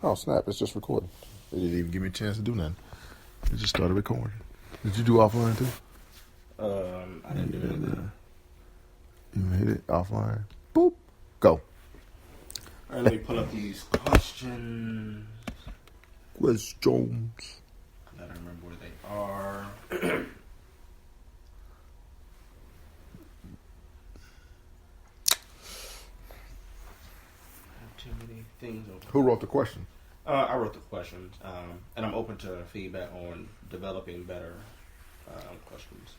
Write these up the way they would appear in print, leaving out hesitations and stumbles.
Oh, snap. It's just recording. It didn't even give me a chance to do nothing. It just started recording. Did you do offline too? I didn't do anything. You hit it offline. Boop. Go. All right, let me pull up these questions. Questions. I gotta remember where they are. Too many things open. Who wrote the question? I wrote the questions, and I'm open to feedback on developing better questions.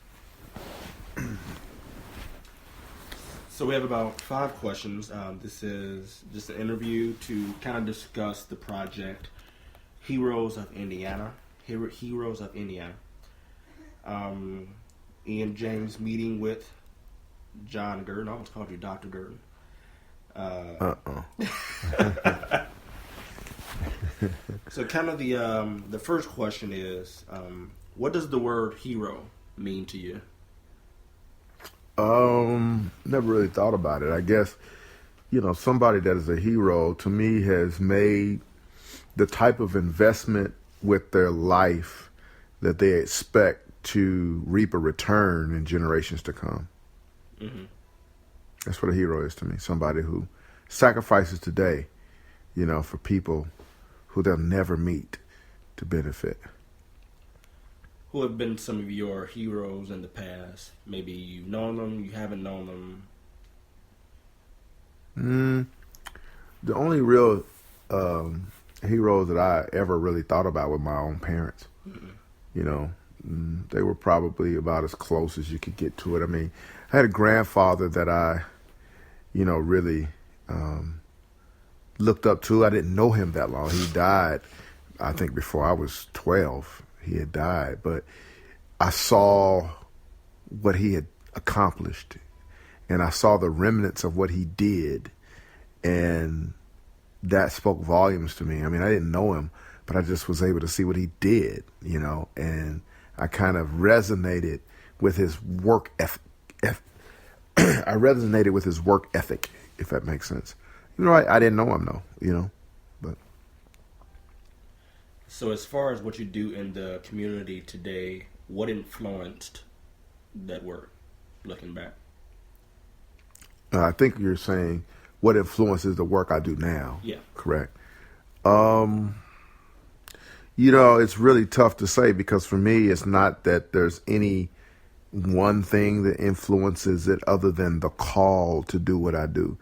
So we have about 5 questions. This is just an interview to kind of discuss the project Heroes of Indiana. Heroes of Indiana. Ian James meeting with John Girton. I almost called you Dr. Girton. So kind of the first question is, what does the word hero mean to you? Never really thought about it. I guess, somebody that is a hero to me has made the type of investment with their life that they expect to reap a return in generations to come. Mm-hmm. That's what a hero is to me. Somebody who sacrifices today, for people who they'll never meet to benefit. Who have been some of your heroes in the past? Maybe you've known them, you haven't known them. The only real heroes that I ever really thought about were my own parents. Mm-hmm. They were probably about as close as you could get to it. I mean, I had a grandfather that I, really looked up to. I didn't know him that long. He died, I think, before I was 12. He had died, but I saw what he had accomplished, and I saw the remnants of what he did, and that spoke volumes to me. I mean, I didn't know him, but I just was able to see what he did, and I kind of resonated with his work ethic. I resonated with his work ethic, if that makes sense. I didn't know him though, but. So as far as what you do in the community today, what influenced that work, looking back? I think you're saying what influences the work I do now. Yeah. Correct. It's really tough to say because for me, it's not that there's any one thing that influences it other than the call to do what I do.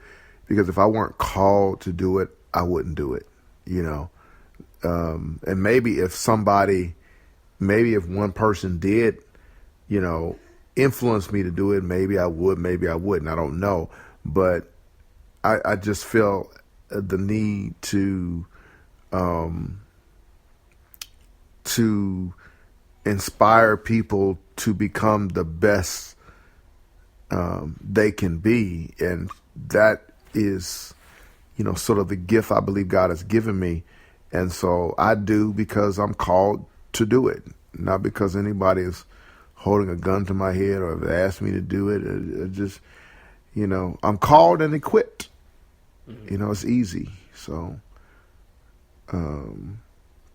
Because if I weren't called to do it, I wouldn't do it, And maybe if one person did, influence me to do it, maybe I would, maybe I wouldn't. I don't know. But I just feel the need to inspire people to become the best they can be. And that is, sort of the gift I believe God has given me. And so I do because I'm called to do it, not because anybody is holding a gun to my head or have asked me to do it. It just, I'm called and equipped. Mm-hmm. It's easy. So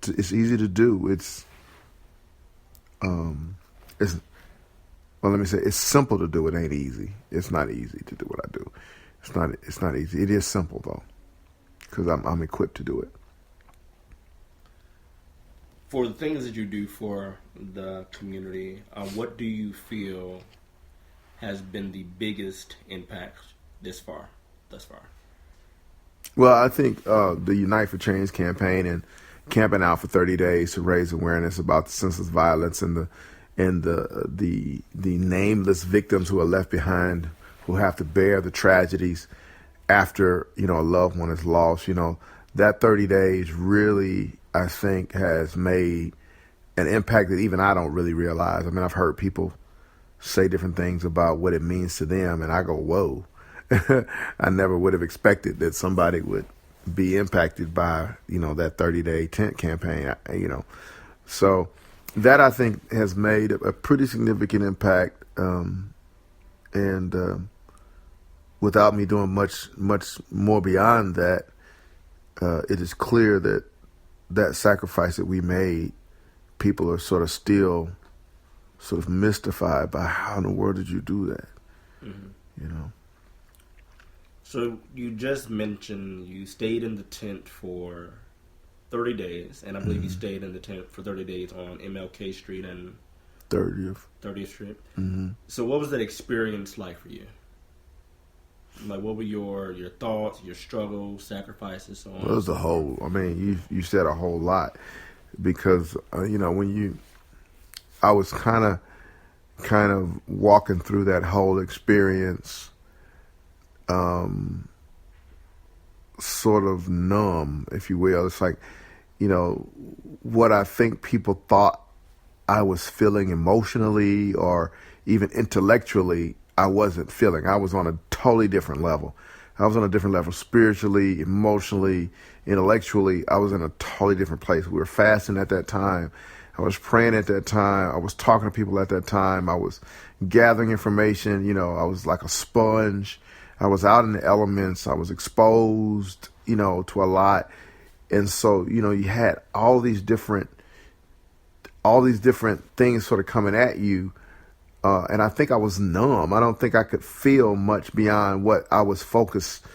it's easy to do. It's simple to do. It ain't easy. It's not easy to do what I do. It's not easy. It is simple though, because I'm equipped to do it. For the things that you do for the community, what do you feel has been the biggest impact thus far? Well, I think the Unite for Change campaign and camping out for 30 days to raise awareness about the senseless violence and the nameless victims who are left behind, who have to bear the tragedies after, a loved one is lost. That 30 days really, I think, has made an impact that even I don't really realize. I mean, I've heard people say different things about what it means to them, and I go, whoa. I never would have expected that somebody would be impacted by, that 30-day tent campaign, So that, I think, has made a pretty significant impact, and without me doing much more beyond that, it is clear that that sacrifice that we made, people are sort of still sort of mystified by how in the world did you do that? Mm-hmm. You know. So you just mentioned you stayed in the tent for 30 days, and I believe you stayed in the tent for 30 days on MLK Street and 30th Street. Mm-hmm. So what was that experience like for you? Like, what were your thoughts, your struggles, sacrifices, so on? Well, it was a whole. I mean, you said a whole lot, because I was kind of walking through that whole experience, sort of numb, if you will. It's like, what I think people thought I was feeling emotionally or even intellectually, I wasn't feeling. I was on a totally different level. I was on a different level spiritually, emotionally, intellectually. I was in a totally different place. We were fasting at that time. I was praying at that time. I was talking to people at that time. I was gathering information. I was like a sponge. I was out in the elements. I was exposed, to a lot. And so, you had all these different things sort of coming at you. And I think I was numb. I don't think I could feel much beyond what I was focused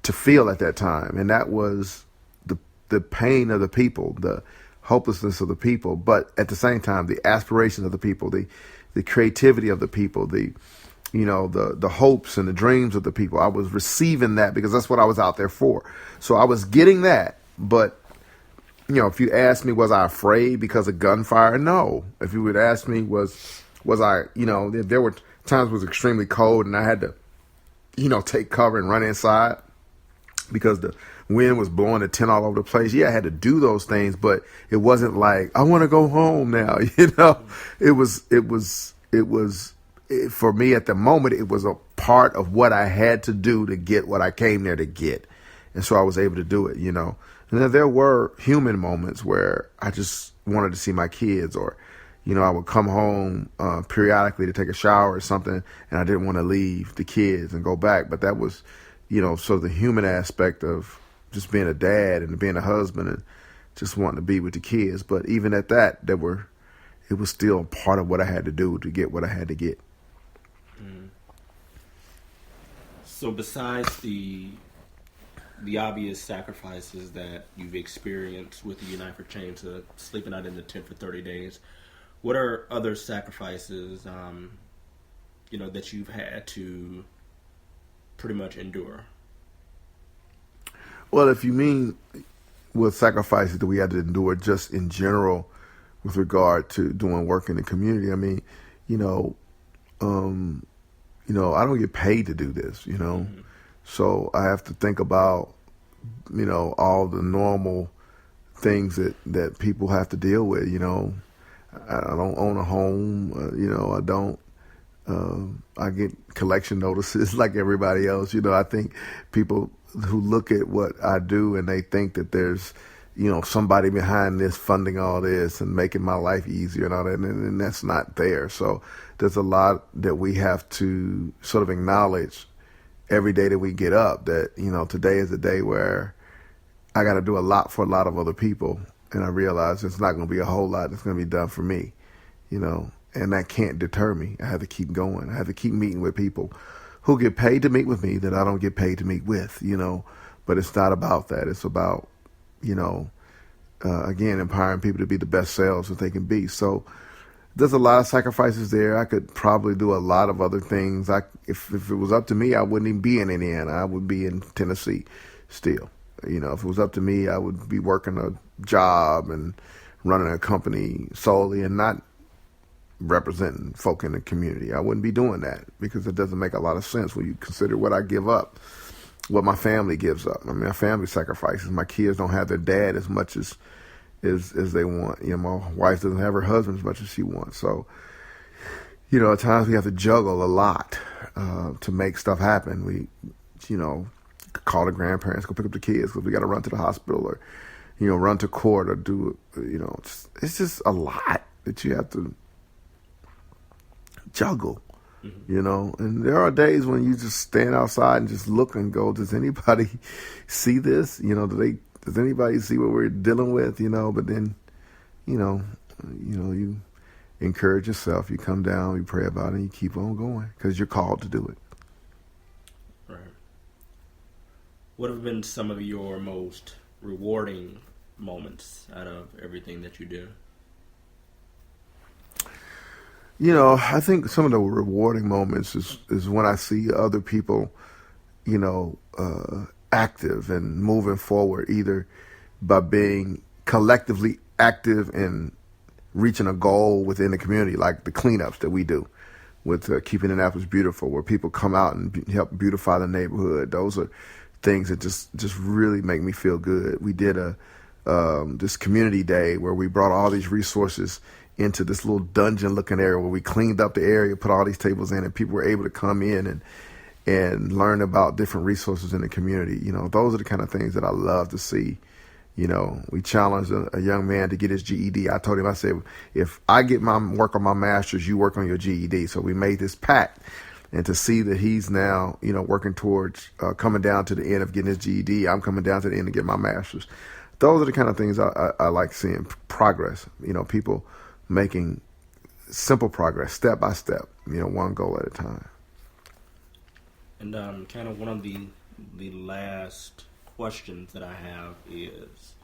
to feel at that time. And that was the pain of the people, the hopelessness of the people, but at the same time, the aspirations of the people, the creativity of the people, the hopes and the dreams of the people. I was receiving that because that's what I was out there for. So I was getting that. But, if you ask me, was I afraid because of gunfire? No. If you would ask me, was I, there were times it was extremely cold and I had to, take cover and run inside because the wind was blowing the tent all over the place. Yeah, I had to do those things, but it wasn't like, I want to go home now. For me at the moment, it was a part of what I had to do to get what I came there to get. And so I was able to do it, And then there were human moments where I just wanted to see my kids, or, I would come home periodically to take a shower or something, and I didn't want to leave the kids and go back. But that was, sort of the human aspect of just being a dad and being a husband and just wanting to be with the kids. But even at that, it was still part of what I had to do to get what I had to get. Mm. So besides the obvious sacrifices that you've experienced with the Unite for Change, sleeping out in the tent for 30 days, what are other sacrifices, that you've had to pretty much endure? Well, if you mean with sacrifices that we had to endure just in general with regard to doing work in the community, I mean, I don't get paid to do this, Mm-hmm. So I have to think about, all the normal things that people have to deal with, I don't own a home, I don't, I get collection notices like everybody else. I think people who look at what I do and they think that there's, somebody behind this funding all this and making my life easier and all that, and that's not there. So there's a lot that we have to sort of acknowledge every day that we get up, that, today is a day where I got to do a lot for a lot of other people. And I realize it's not going to be a whole lot that's going to be done for me, and that can't deter me. I have to keep going. I have to keep meeting with people who get paid to meet with me that I don't get paid to meet with, but it's not about that. It's about, again, empowering people to be the best selves that they can be. So there's a lot of sacrifices there. I could probably do a lot of other things. If it was up to me, I wouldn't even be in Indiana. I would be in Tennessee still. If it was up to me, I would be working a job and running a company solely and not representing folk in the community. I wouldn't be doing that because it doesn't make a lot of sense when you consider what I give up, what my family gives up. I mean, my family sacrifices. My kids don't have their dad as much as they want. My wife doesn't have her husband as much as she wants. So, at times we have to juggle a lot to make stuff happen. We, call the grandparents, go pick up the kids because we got to run to the hospital or, run to court or do, it's just a lot that you have to juggle, Mm-hmm. And there are days when you just stand outside and just look and go, does anybody see this? Do they does anybody see what we're dealing with? But then, you encourage yourself. You come down, you pray about it, and you keep on going because you're called to do it. Right. What have been some of your most rewarding moments out of everything that you do? I think some of the rewarding moments is when I see other people, active and moving forward, either by being collectively active in reaching a goal within the community, like the cleanups that we do with Keeping Annapolis Beautiful, where people come out and help beautify the neighborhood. Those are things that just really make me feel good. We did this community day where we brought all these resources into this little dungeon-looking area where we cleaned up the area, put all these tables in, and people were able to come in and learn about different resources in the community. Those are the kind of things that I love to see. We challenged a young man to get his GED. I told him, I said, if I get my work on my master's, you work on your GED. So we made this pact. And to see that he's now, working towards coming down to the end of getting his GED, I'm coming down to the end to get my master's. Those are the kind of things I like seeing, progress, people making simple progress, step by step, one goal at a time. And kind of one of the last questions that I have is,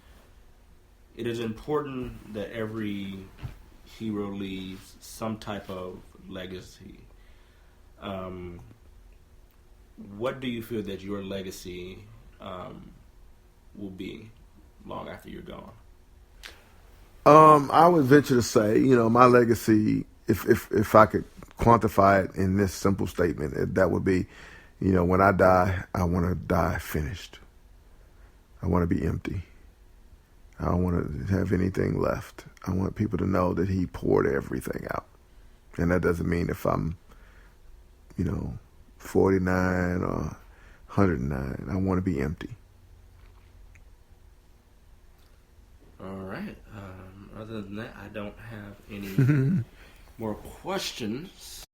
it is important that every hero leaves some type of legacy. What do you feel that your legacy will be long after you're gone? I would venture to say, my legacy, if I could quantify it in this simple statement, that would be, when I die, I want to die finished. I want to be empty. I don't want to have anything left. I want people to know that he poured everything out. And that doesn't mean if I'm, 49 or 109. I want to be empty. All right. Other than that, I don't have any more questions.